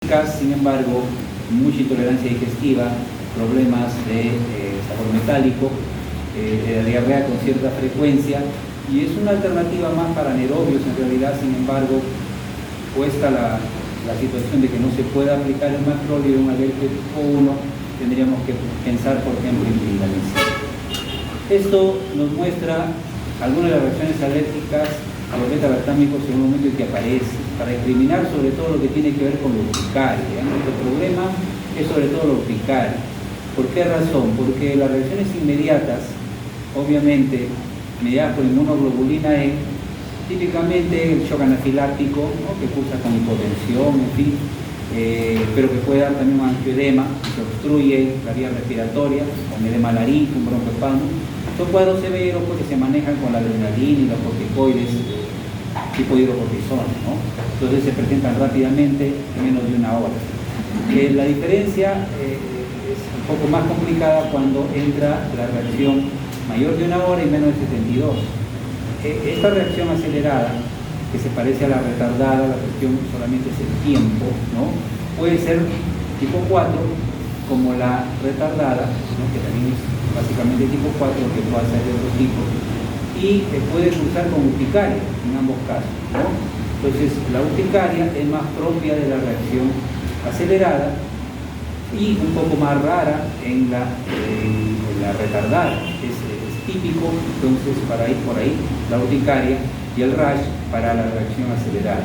Sin embargo, mucha intolerancia digestiva, problemas de sabor metálico, diarrea con cierta frecuencia, y es una alternativa más para anaerobios en realidad. Sin embargo, puesta la situación de que no se pueda aplicar el macrolide en un alérgico tipo 1, tendríamos que pensar, por ejemplo, en clindamicina. Esto nos muestra algunas de las reacciones alérgicas a los beta-lactámicos en un momento en que aparece, para discriminar sobre todo lo que tiene que ver con la urticaria. Nuestro problema es sobre todo la urticaria. ¿Por qué razón? Porque las reacciones inmediatas, obviamente, mediadas por inmunoglobulina E, típicamente el shock anafiláctico, ¿no?, que cursa con hipotensión, en fin, pero que puede dar también un angioedema, que obstruye la vía respiratoria, con edema laríngeo, un broncoespasmo. Son cuadros severos porque se manejan con la adrenalina y los corticoides tipo hidrocortisona, ¿no? Entonces se presentan rápidamente en menos de una hora. La diferencia es un poco más complicada cuando entra la reacción mayor de una hora y menos de 72. Esta reacción acelerada, que se parece a la retardada, la cuestión solamente es el tiempo, ¿no?, puede ser tipo 4, como la retardada, ¿no?, que también es básicamente tipo 4, que puede ser de otro tipo, y puede cursar con urticaria en ambos casos, ¿no? Entonces, la urticaria es más propia de la reacción acelerada y un poco más rara en la retardada. Es típico, entonces, para ir por ahí, la urticaria y el rash para la reacción acelerada.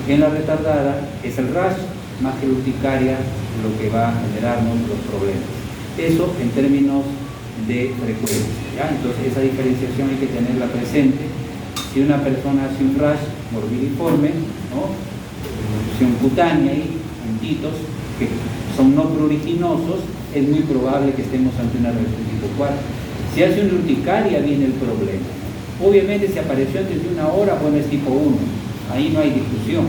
En la retardada es el rash más que la urticaria lo que va a generarnos los problemas. Eso en términos de frecuencia, ¿ya? Entonces esa diferenciación hay que tenerla presente. Si una persona hace un rash morbidiforme, ¿no?, erupción cutánea y puntitos que son no pruriginosos, es muy probable que estemos ante una reacción tipo 4. Si hace una urticaria, viene el problema. Obviamente, si apareció antes de una hora, bueno, es tipo 1, ahí no hay discusión.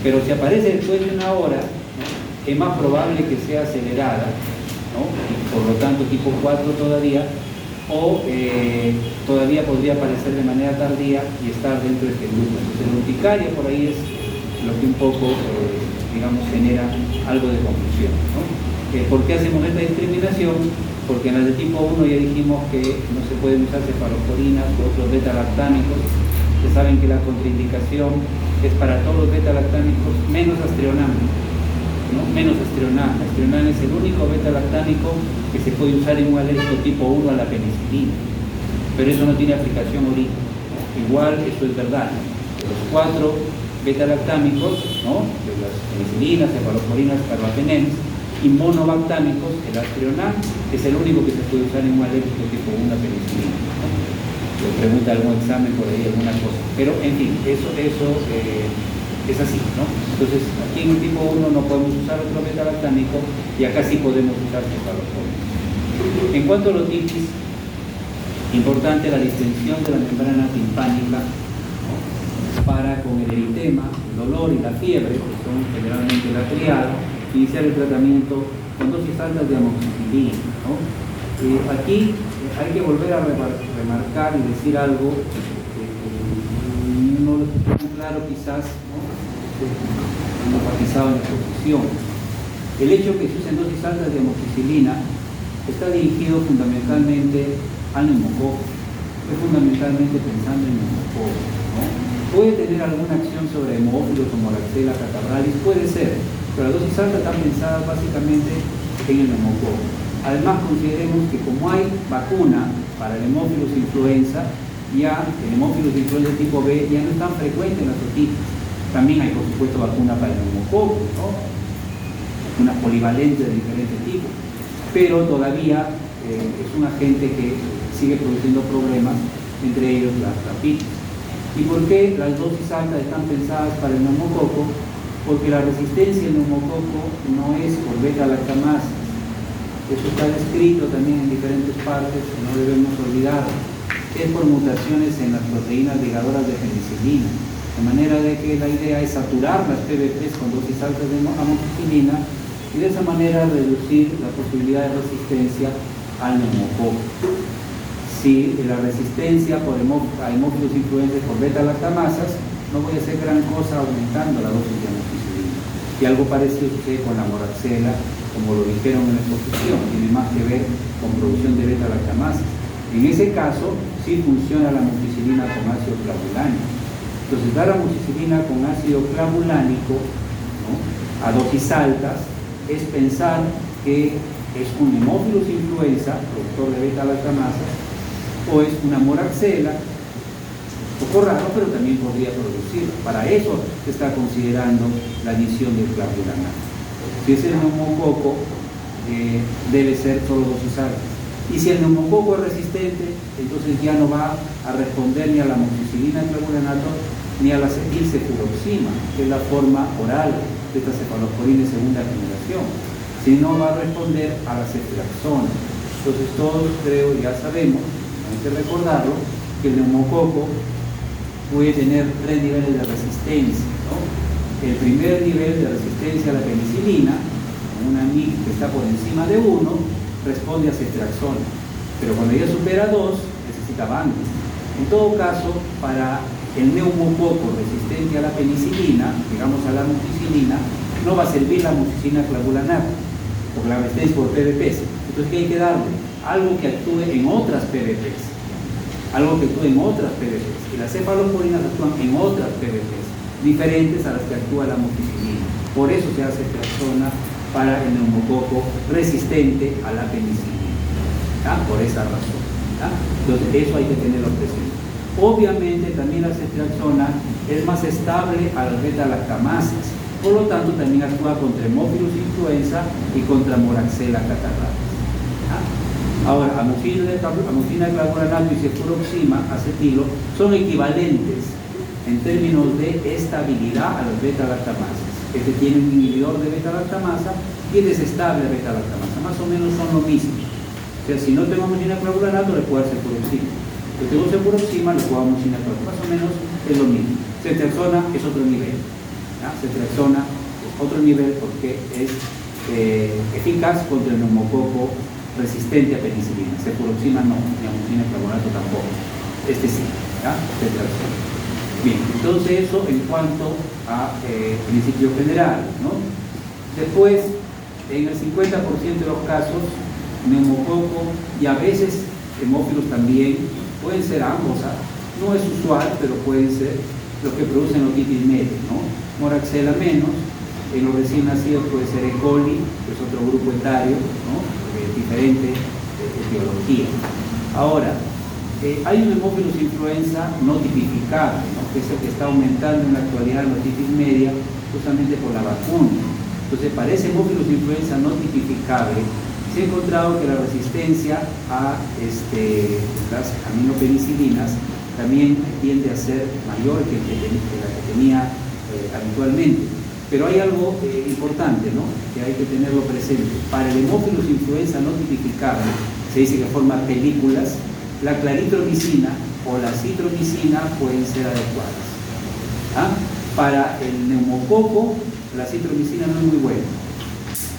Pero si aparece después de una hora, ¿no?, es más probable que sea acelerada, ¿no?, y por lo tanto tipo 4 todavía, o todavía podría aparecer de manera tardía y estar dentro de este grupo. Entonces la urticaria por ahí es lo que un poco, digamos, genera algo de confusión, ¿no? ¿Por qué hacemos esta discriminación? Porque en las de tipo 1 ya dijimos que no se pueden usar cefalosporinas u otros beta-lactámicos. Ustedes saben que la contraindicación es para todos los beta-lactámicos menos Aztreonam, ¿no? Menos Aztreonam. Aztreonam es el único beta-lactámico que se puede usar en un alérgico tipo 1 a la penicilina, pero eso no tiene aplicación ahorita, ¿no? Igual esto es verdad, ¿no? De los 4 beta-lactámicos, ¿no?, de las penicilinas, cefalosporinas, carbapenems, y monobactámicos, el Aztreonam es el único que se puede usar en un alérgico tipo 1 a penicilina, ¿no? Le pregunta algún examen por ahí, alguna cosa, pero en fin, eso es así, ¿no? Entonces, aquí en el tipo 1 no podemos usar otro beta-lactámico y acá sí podemos usar cefalosporinas. En cuanto a la otitis, importante la distensión de la membrana timpánica, ¿no?, para con el eritema, el dolor y la fiebre, que son generalmente la triada, iniciar el tratamiento con dosis altas de amoxicilina, ¿no? Aquí hay que volver a remarcar y decir algo que no lo tengo muy claro quizás, ¿no?, han enfatizado en la exposición. El hecho que se usen dosis altas de amoxicilina está dirigido fundamentalmente al neumococo, es fundamentalmente pensando en neumococo, ¿no? Puede tener alguna acción sobre hemófilos como Moraxella catarrhalis, puede ser, pero las dosis altas están pensadas básicamente en el neumococo. Además, consideremos que como hay vacuna para el hemófilos influenza, ya el hemófilos influenza tipo B ya no es tan frecuente en las otitis. También hay, por supuesto, vacuna para el neumococo, ¿no?, una polivalente de diferentes tipos, pero todavía es un agente que sigue produciendo problemas, entre ellos la trapitis. ¿Y por qué las dosis altas están pensadas para el neumococo? Porque la resistencia al neumococo no es por beta-lactamasas. Eso está descrito también en diferentes partes, que no debemos olvidar. Es por mutaciones en las proteínas ligadoras de penicilina. De manera de que la idea es saturar las PBPs con dosis altas de amoxicilina y de esa manera reducir la posibilidad de resistencia al neumococo. Si la resistencia a hemófilos influenza por beta-lactamasas, no voy a hacer gran cosa aumentando la dosis de amoxicilina. Y algo parecido sucede con la moraxela, como lo dijeron en la exposición, tiene más que ver con producción de beta-lactamasas. En ese caso, sí funciona la amoxicilina con ácido clavulánico. Entonces, dar amoxicilina con ácido clavulánico, ¿no?, a dosis altas, es pensar que es un Haemophilus influenza, productor de beta-lactamasas, o es una moraxela, un poco raro, pero también podría producir. Para eso se está considerando la adición del clavulanato. Si es el neumococo, debe ser solo dosis altas. Y si el neumococo es resistente, entonces ya no va a responder ni a la amoxicilina clavulanato ni a la acetilcefuroxima, que es la forma oral de esta cefalosporina de segunda generación, sino va a responder a la ceftriaxona. Entonces todos, creo, ya sabemos, hay que recordarlo, que el neumococo puede tener 3 niveles de resistencia, ¿no? El primer nivel de resistencia a la penicilina, con una NIC que está por encima de 1, responde a ceftriaxona, pero cuando ya supera 2, necesita bandes. En todo caso, para el neumococo resistente a la penicilina, digamos a la amoxicilina, no va a servir la amoxicilina clavulanato, porque la resistencia por PVPs. Entonces, ¿qué hay que darle? Algo que actúe en otras PVPs. Algo que actúa en otras PVPs. Y las cefalosporinas actúan en otras PVPs, diferentes a las que actúa la amoxicilina. Por eso se hace ceftriaxona para el neumococo resistente a la penicilina. ¿Ya? Por esa razón. ¿Ya? Entonces, eso hay que tenerlo presente. Obviamente, también la ceftriaxona es más estable a las beta-lactamasas. Por lo tanto, también actúa contra Haemophilus influenza y contra moraxela catarrhalis. ¿Ya? Ahora, amoxicilina clavulanato y cefuroxima, acetilo, son equivalentes en términos de estabilidad a las beta-lactamasas. Este tiene un inhibidor de beta-lactamasa y desestable beta-lactamasa. Más o menos son lo mismo. O sea, si no tengo amoxicilina clavulanato, le puedo dar cefuroxima. Si tengo cefuroxima, le puedo dar amoxicilina clavulanato. Más o menos es lo mismo. Ceftriaxona es otro nivel. Ceftriaxona es otro nivel porque es eficaz contra el neumococo resistente a penicilina. Cefuroxima no, ni amoxicilina clavulanato tampoco. Este sí, ¿ya? Ceftriaxona. Bien, entonces eso en cuanto a principio general, ¿no? Después, en el 50% de los casos, neumococo y a veces hemófilos también, pueden ser ambos, no es usual, pero pueden ser los que producen otitis media, ¿no? Moraxela menos, en los recién nacidos puede ser E. coli, que es otro grupo etario, ¿no?, de diferente etiología. Ahora, hay un Haemophilus influenza no tipificable, ¿no?, que es el que está aumentando en la actualidad la otitis media, justamente por la vacuna. Entonces, para ese Haemophilus influenza no tipificable, se ha encontrado que la resistencia a las aminopenicilinas también tiende a ser mayor que la que tenía habitualmente. Pero hay algo importante, ¿no?, que hay que tenerlo presente. Para el Haemophilus influenza no tipificable, se dice que forma películas, la claritromicina o la citromicina pueden ser adecuadas. ¿Ah? Para el neumococo, la citromicina no es muy buena,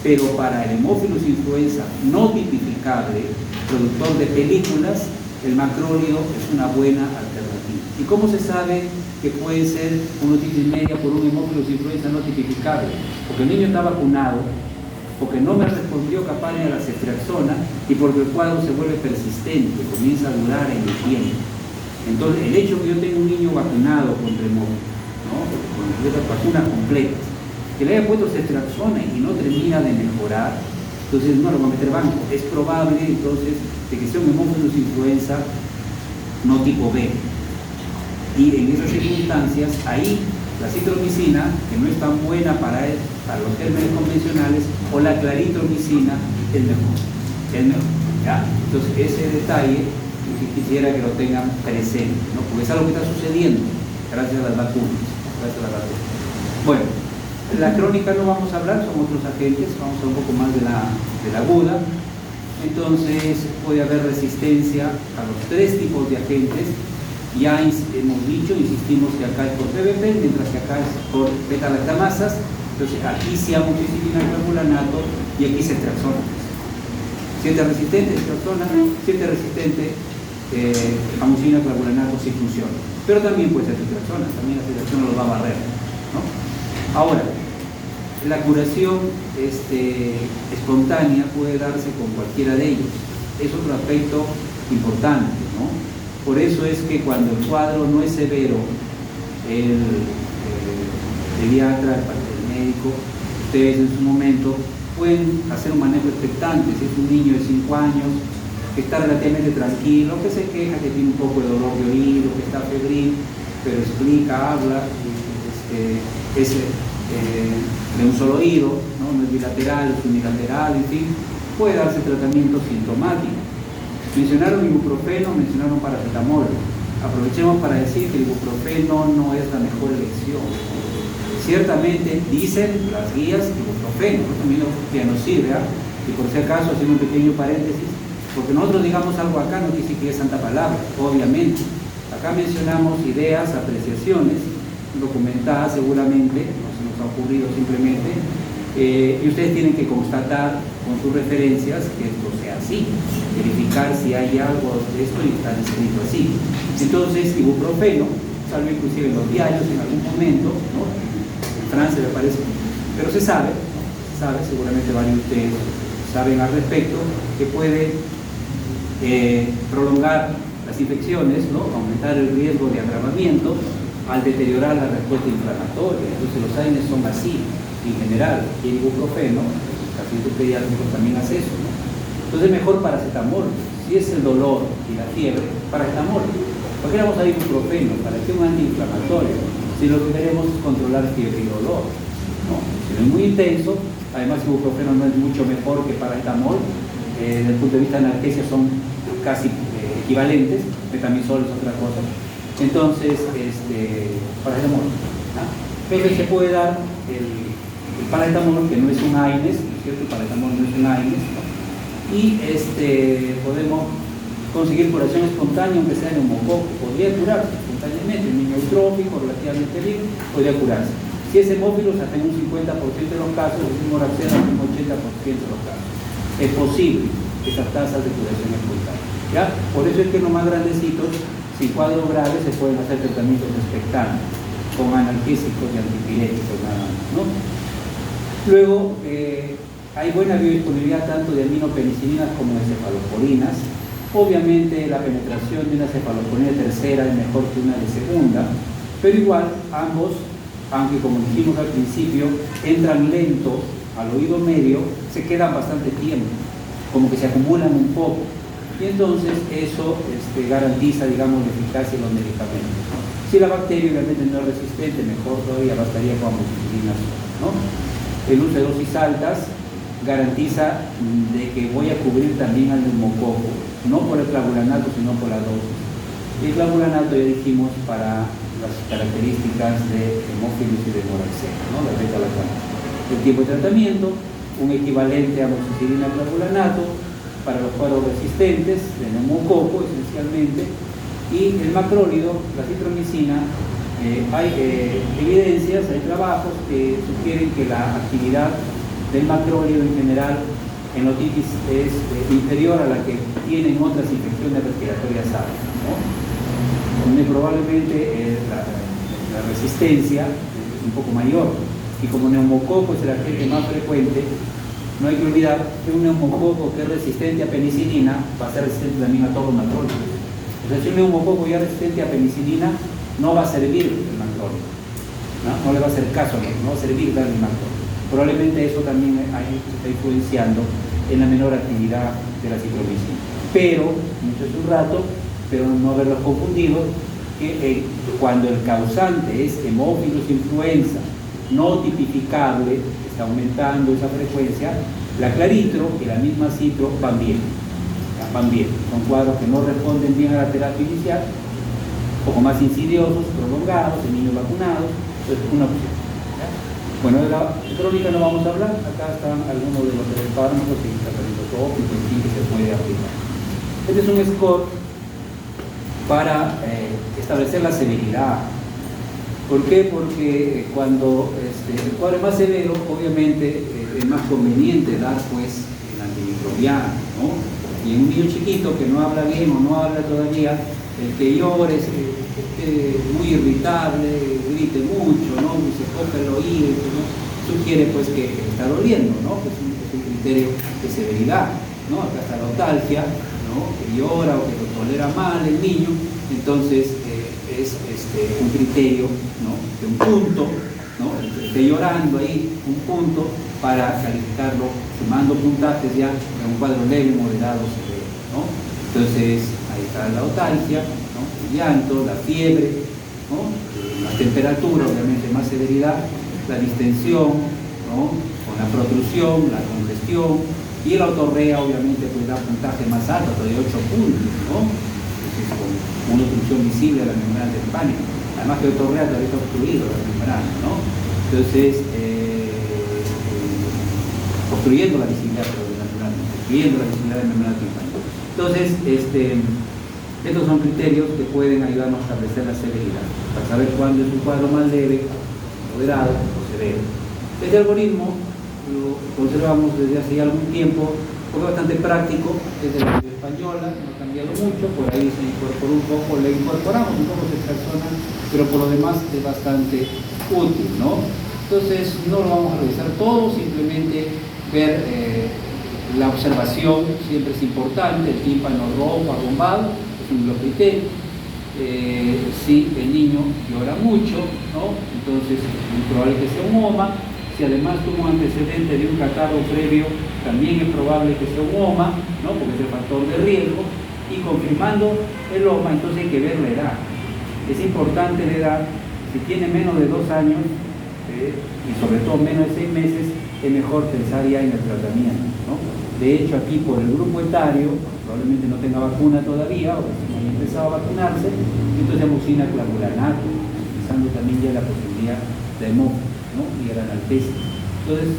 pero para el Haemophilus influenza no tipificable, productor de películas, el macrolio es una buena alternativa. ¿Y cómo se sabe que puede ser una otitis media por un Haemophilus influenza no tipificable? Porque el niño está vacunado, porque no me respondió capaz a la ceftriaxona y porque el cuadro se vuelve persistente, comienza a durar en el tiempo. Entonces, el hecho que yo tenga un niño vacunado contra Haemophilus, ¿no?, con las vacunas completas, que le haya puesto ceftriaxona y no termina de mejorar, entonces no lo va a meter banco. Es probable entonces de que sea un Haemophilus influenza no tipo B. Y en esas circunstancias, ahí la citromicina, que no es tan buena para los gérmenes convencionales, o la claritromicina es mejor. ¿Ya? Entonces ese detalle yo quisiera que lo tengan presente, ¿no?, porque es algo que está sucediendo gracias a las vacunas. Bueno, la crónica no vamos a hablar, son otros agentes, vamos a hablar un poco más de la aguda. Entonces puede haber resistencia a los 3 tipos de agentes. Ya hemos dicho, insistimos que acá es por PVP, mientras que acá es por beta-lactamasas. Entonces aquí sí amoxicilina clavulanato y aquí ceftriaxona. Siente resistente ceftriaxona, siente resistente amoxicilina clavulanato sí funciona. Pero también puede ser ceftriaxona, también la ceftriaxona lo va a barrer, ¿no? Ahora, la curación espontánea puede darse con cualquiera de ellos. Es otro aspecto importante, ¿no? Por eso es que cuando el cuadro no es severo, el pediatra, el médico, ustedes en su momento pueden hacer un manejo expectante. Si es un niño de 5 años que está relativamente tranquilo, que se queja, que tiene un poco de dolor de oído, que está febril, pero explica, habla, es de un solo oído, ¿no? No es bilateral, es unilateral, en fin, puede darse tratamiento sintomático. Mencionaron ibuprofeno, mencionaron paracetamol. Aprovechemos para decir que el ibuprofeno no es la mejor elección. Ciertamente dicen las guías ibuprofeno, ¿no? También ya nos sirve, ¿eh? Y por si acaso, haciendo un pequeño paréntesis, porque nosotros digamos algo acá no dice que es santa palabra, obviamente. Acá mencionamos ideas, apreciaciones, documentadas seguramente, no se nos ha ocurrido simplemente, y ustedes tienen que constatar con sus referencias que esto sea así, verificar si hay algo de esto y está escrito así. Entonces, ibuprofeno, salió inclusive en los diarios en algún momento, ¿no? En Francia me parece, pero se sabe, seguramente varios de ustedes saben al respecto, que puede prolongar las infecciones, ¿no? Aumentar el riesgo de agravamiento al deteriorar la respuesta inflamatoria. Entonces los AINES son así, en general, y el ibuprofeno, el paciente pediátrico también hace eso, ¿no? Entonces mejor paracetamol. Si es el dolor y la fiebre, paracetamol. ¿Por qué vamos a ibuprofeno? ¿Para qué un antiinflamatorio? Si lo que queremos es controlar fiebre y dolor, ¿no? Si no es muy intenso, además ibuprofeno no es mucho mejor que paracetamol, desde el punto de vista de analgesia son casi equivalentes, metamizol es otra cosa. Entonces, paracetamol, ¿no? Pero se puede dar el paracetamol, que no es un AINES, ¿no es cierto? El paracetamol no es un AINES, ¿no? Y podemos conseguir curación espontánea, aunque sea neumococo, podría curarse espontáneamente. Un niño eutrófico, relativamente bien, podría curarse. Si es hemófilo, hasta en un 50% de los casos, el mismo hasta en un 80% de los casos. Es posible esas tasas de curación espontánea, ¿ya? Por eso es que los más grandecitos, sin cuadros graves, se pueden hacer tratamientos expectantes, con analgésicos y antipiréticos nada más, ¿no? Luego, hay buena biodisponibilidad tanto de aminopenicilinas como de cefalosporinas. Obviamente la penetración de una cefalosporina tercera es mejor que una de segunda, pero igual ambos, aunque como dijimos al principio, entran lento al oído medio, se quedan bastante tiempo, como que se acumulan un poco, y entonces eso garantiza, digamos, la eficacia de los medicamentos. Si la bacteria obviamente no es resistente, mejor todavía, bastaría con amoxicilina, ¿no? El uso de dosis altas garantiza de que voy a cubrir también al neumococo, no por el clavulanato, sino por la dosis. El clavulanato ya dijimos para las características de hemófilos y de moraxeno, ¿no? La beta-lactamasa. El tiempo de tratamiento, un equivalente a amoxicilina clavulanato para los cuadros resistentes de neumococo esencialmente, y el macrólido, la citromicina. Hay evidencias, hay trabajos que sugieren que la actividad del macrólido en general en otitis es inferior a la que tienen otras infecciones respiratorias altas, ¿no? Muy probablemente la resistencia es un poco mayor, y como neumococo es el agente más frecuente, no hay que olvidar que un neumococo que es resistente a penicilina va a ser resistente también a todos los macrólidos. O sea, si un neumococo ya resistente a penicilina, no va a servir el macrólido, ¿no? No le va a hacer caso, no va a servir darle el macrólido. Probablemente eso también está influenciando en la menor actividad de la citromicina. Pero, dicho hace un rato, pero no haberlos confundido, que cuando el causante es hemófilos influenza no tipificable, está aumentando esa frecuencia, la claritro y la misma citro van bien. Son cuadros que no responden bien a la terapia inicial, un poco más insidiosos, prolongados, en niños vacunados, entonces una opción. Bueno, de la crónica no vamos a hablar, acá están algunos de los fármacos y tratamientos tópicos, en fin, que se puede aplicar. Este es un score para establecer la severidad. ¿Por qué? Porque cuando el cuadro es más severo, obviamente es más conveniente dar pues el antimicrobiano, ¿no? Y en un niño chiquito que no habla bien o no habla todavía, el que llore, muy irritable, grite mucho, ¿no? Se toca el oído, ¿no? sugiere pues que está doliendo, ¿no? Que es un criterio de severidad, ¿no? Acá está la otalgia, ¿no? Que llora o que lo tolera mal el niño, entonces es un criterio, ¿no? De un punto, ¿no? Esté llorando ahí, un punto para calificarlo, sumando puntajes ya en un cuadro leve, moderado, severo, ¿no? Entonces ahí está la otalgia, ¿no? El llanto, la fiebre, ¿no? La temperatura, obviamente más severidad, la distensión, ¿no? Con la protrusión, la congestión, y la otorrea obviamente pues da puntaje más alto, de 8 puntos, ¿no? Entonces, con una obstrucción visible de la membrana timpánica. Además que la otorrea todavía está obstruido la membrana, ¿no? Entonces, obstruyendo la visibilidad de la membrana, obstruyendo la visibilidad de la membrana timpánica. Entonces, estos son criterios que pueden ayudarnos a establecer la severidad, para saber cuándo es un cuadro más leve, moderado o severo. Este algoritmo lo conservamos desde hace ya algún tiempo, porque es bastante práctico, es de la Universidad Española, no ha cambiado mucho, por ahí se incorporó un poco, le incorporamos un poco de persona, pero por lo demás es bastante útil, ¿no? Entonces no lo vamos a revisar todo, simplemente ver la observación, siempre es importante, el tímpano rojo, abombado, es un de los criterios. Si el niño llora mucho, ¿no? Entonces es muy probable que sea un OMA. Si además tuvo un antecedente de un catarro previo, también es probable que sea un OMA, ¿no? Porque es el factor de riesgo. Y confirmando el OMA, entonces hay que ver la edad. Es importante la edad. Si tiene menos de 2 años, y sobre todo menos de 6 meses, es mejor pensar ya en el tratamiento, ¿no? De hecho, aquí por el grupo etario, probablemente no tenga vacuna todavía, o si no haya empezado a vacunarse, entonces amoxicilina clavulanato, utilizando también ya la posibilidad de hemófilos, ¿no? Y el analgésico. Entonces,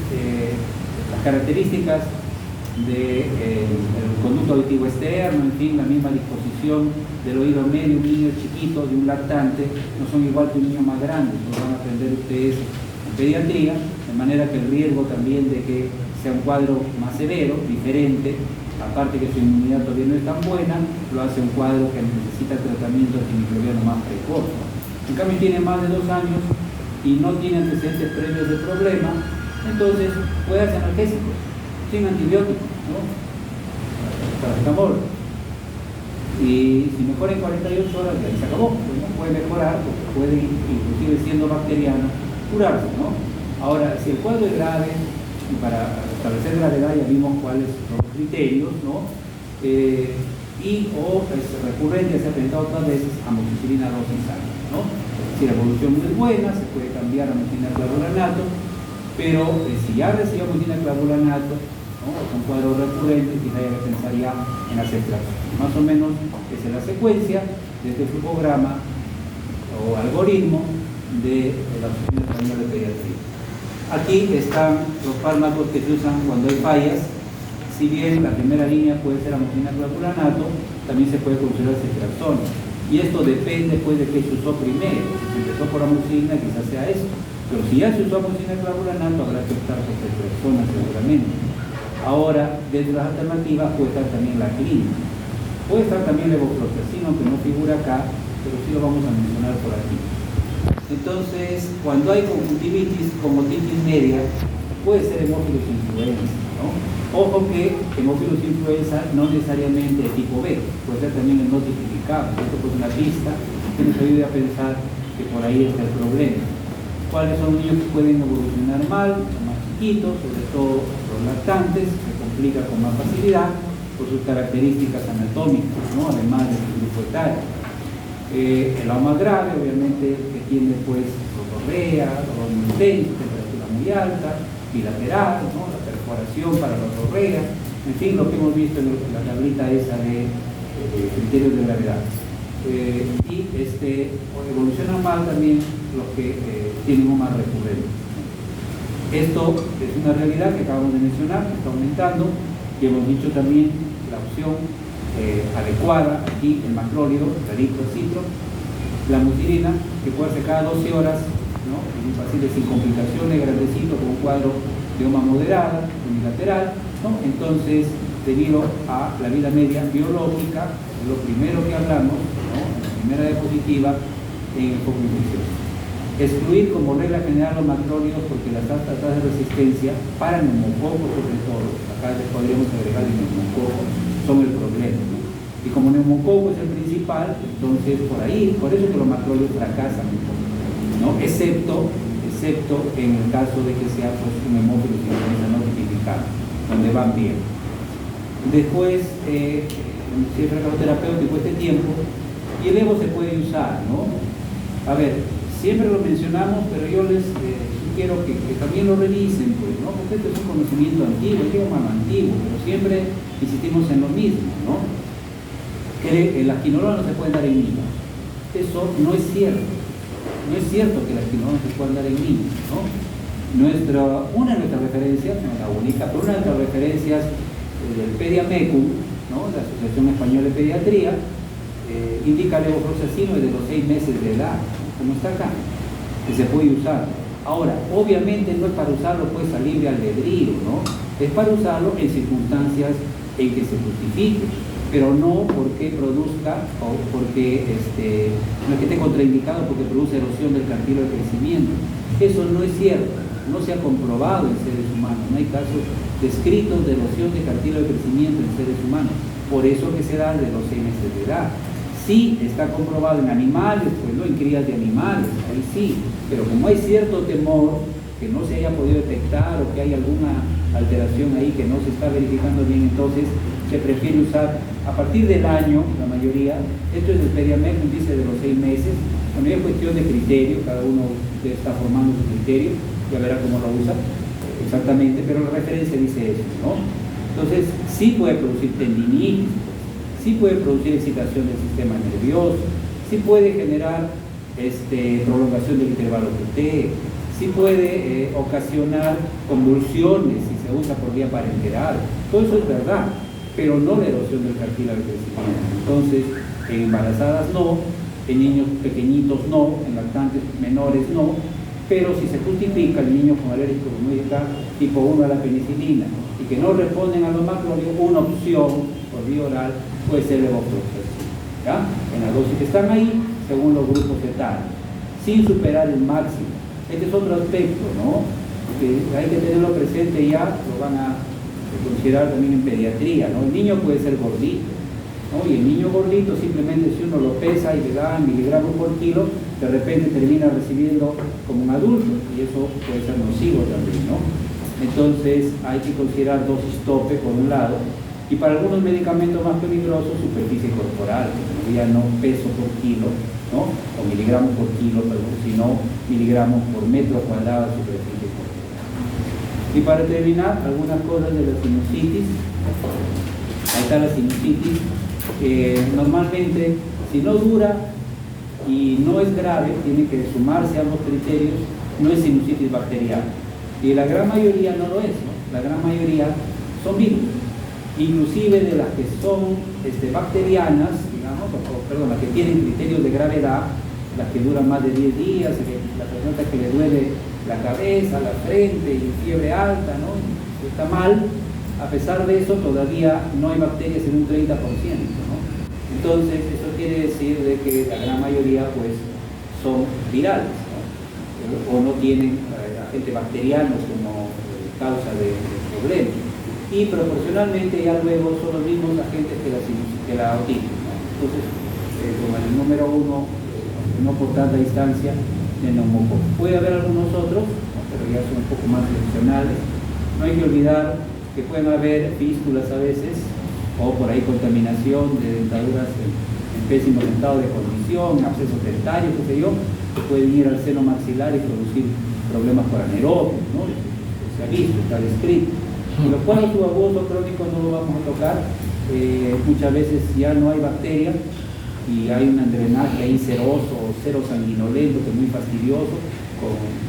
las características del conducto auditivo externo, en fin, la misma disposición del oído medio, un niño chiquito, de un lactante, no son igual que un niño más grande, lo van a aprender ustedes en pediatría, de manera que el riesgo también de que sea un cuadro más severo, diferente, aparte que su inmunidad todavía no es tan buena, lo hace un cuadro que necesita tratamiento antimicrobiano más precoz. En cambio, tiene más de 2 años y no tiene antecedentes previos de problema, entonces puede hacer analgésicos, sin antibióticos, ¿no? Paracetamol. Y si mejora en 48 horas, ya se acabó, pues no puede mejorar, porque puede, inclusive siendo bacteriano, curarse, ¿no? Ahora, si el cuadro es grave, y para establecer gravedad ya vimos cuáles son los criterios, ¿no? O es recurrente, se ha presentado otras veces, amoxicilina dosis alta, ¿no? Si la evolución no es buena, se puede cambiar a amoxicilina clavulanato, pero si ya recibió amoxicilina clavulanato, ¿no? Es un cuadro recurrente, quizá haya que pensar ya en hacer extracción. Más o menos esa es la secuencia de este flujograma o algoritmo de la Asociación Española de Pediatría. Aquí están los fármacos que se usan cuando hay fallas. Si bien la primera línea puede ser amoxicilina clavulanato, también se puede considerar ceftriaxona. Y esto depende pues de qué se usó primero. Si se empezó por amoxicilina, quizás sea esto. Pero si ya se usó amoxicilina clavulanato, habrá que optar por ceftriaxona seguramente. Ahora, dentro de las alternativas puede estar también la clínica. Puede estar también el levofloxacino, que no figura acá, pero sí lo vamos a mencionar por aquí. Entonces, cuando hay conjuntivitis como otitis media, puede ser hemófilos influenza, ¿no? Ojo que hemófilos influenza no necesariamente de tipo B, puede ser también el no tipificado. Esto es una pista que nos ayude a pensar que por ahí está el problema. ¿Cuáles son los niños que pueden evolucionar mal? Los más chiquitos, sobre todo los lactantes, se complica con más facilidad por sus características anatómicas, ¿no? Además del grupo etario. El lado más grave, obviamente, que tiene pues otorrea, dolor muy intenso, temperatura muy alta, bilateral, ¿no? La perforación para la otorrea, en fin, lo que hemos visto en la tablita esa de criterios de gravedad. Evoluciona mal también los que tienen un más recurrente. Esto es una realidad que acabamos de mencionar, que está aumentando, y hemos dicho también la opción adecuada, aquí el macrólido, la eritrocitro, la amoxicilina, que puede hacer cada 12 horas, ¿no? En un paciente sin complicaciones, grandecito, con un cuadro de OMA moderada, unilateral, ¿no? Entonces, debido a la vida media biológica, es lo primero que hablamos, ¿no? En la primera diapositiva, en el foco infeccioso. Excluir como regla general los macrólidos porque las altas tasas de resistencia para neumococos sobre todo, acá les podríamos agregar el neumococo, son el problema, ¿no? Y como neumococo es el principal, entonces por ahí, por eso que los macrólidos fracasan un poco, ¿no? Excepto en el caso de que sea pues, un hemófilo sin influenza no tipificado, donde van bien. Después, si el fracaso terapéutico este tiempo, y el Evo se puede usar, ¿no? A ver, siempre lo mencionamos, pero yo les sugiero que también lo revisen, pues, ¿no? Porque esto es un conocimiento antiguo, digo más antiguo, pero siempre insistimos en lo mismo, ¿no? Que las quinolonas no se pueden dar en niños. Eso no es cierto. No es cierto que las quinolonas se puedan dar en niños, ¿no? Una de nuestras referencias, no la única, pero una de nuestras referencias del Pediamecum, ¿no? La Asociación Española de Pediatría, indica levofloxacino desde los 6 meses de edad, ¿no? Como está acá, que se puede usar. Ahora, obviamente no es para usarlo pues a libre albedrío, ¿no? Es para usarlo en circunstancias en que se justifique, pero no porque produzca o porque no es que esté contraindicado porque produce erosión del cartílago de crecimiento. Eso no es cierto, no se ha comprobado en seres humanos, no hay casos descritos de erosión de cartílago de crecimiento en seres humanos, por eso que se da de los 6 meses de edad. Sí está comprobado en animales, pues no en crías de animales, ahí sí, pero como hay cierto temor que no se haya podido detectar o que hay alguna alteración ahí que no se está verificando bien, entonces se prefiere usar a partir del año, la mayoría. Esto es del Pediamecum, dice de los 6 meses. Bueno, es cuestión de criterio, cada uno está formando su criterio, ya verá cómo lo usa exactamente, pero la referencia dice eso, ¿no? Entonces, sí puede producir tendinitis, sí puede producir excitación del sistema nervioso, sí puede generar prolongación del intervalo QT, sí puede ocasionar convulsiones si se usa por vía parenteral. Todo eso es verdad, pero no la erosión del cartílago de crecimiento. Entonces, en embarazadas no, en niños pequeñitos no, en lactantes menores no, pero si se justifica el niño con alergia iconomúdica tipo 1 a la penicilina y que no responden a los macrólidos, una opción por vía oral puede ser levofloxacino, ¿ya? En la dosis que están ahí, según los grupos etarios, sin superar el máximo. Este es otro aspecto, ¿no? Que hay que tenerlo presente ya, lo van a considerar también en pediatría, ¿no? El niño puede ser gordito, ¿no? Y el niño gordito simplemente si uno lo pesa y le da miligramos por kilo, de repente termina recibiendo como un adulto y eso puede ser nocivo también, ¿no? Entonces hay que considerar dosis tope por un lado y para algunos medicamentos más peligrosos superficie corporal, ya no peso por kilo, ¿no? O miligramos por kilo, perdón, sino miligramos por metro cuadrado de superficie corporal. Y para terminar, algunas cosas de la sinusitis. Ahí está la sinusitis. Normalmente, si no dura y no es grave, tiene que sumarse a ambos criterios, no es sinusitis bacteriana. Y la gran mayoría no lo es, ¿no? La gran mayoría son virus. Inclusive de las que son bacterianas, digamos, perdón, las que tienen criterios de gravedad, las que duran más de 10 días, la persona que le duele la cabeza, la frente y fiebre alta, ¿no? Está mal, a pesar de eso todavía no hay bacterias en un 30%, ¿no? Entonces eso quiere decir de que la gran mayoría pues son virales, ¿no? O no tienen agentes bacterianos como causa de problemas. Y proporcionalmente ya luego son los mismos agentes que la otitis, ¿no? Entonces, como el número 1, no por tanta distancia, de neumococo. Puede haber algunos otros, ¿no? Pero ya son un poco más excepcionales. No hay que olvidar que pueden haber fístulas a veces, o por ahí contaminación de dentaduras en pésimo estado de condición, abscesos dentarios, qué sé yo, que pueden ir al seno maxilar y producir problemas para nerófilos, ¿no? Se ha visto, está descrito. Y los cuadros subagudos crónicos no lo vamos a tocar, muchas veces ya no hay bacteria y hay un drenaje ahí ceroso, cero sanguinolento, que es muy fastidioso,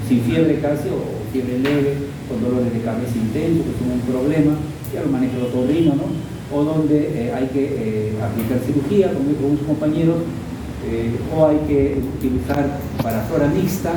sin fiebre casi o fiebre leve, con dolores de cabeza intensos, que son un problema, ya lo maneja el otorrino, ¿no? O donde hay que aplicar cirugía con unos compañeros, o hay que utilizar para flora mixta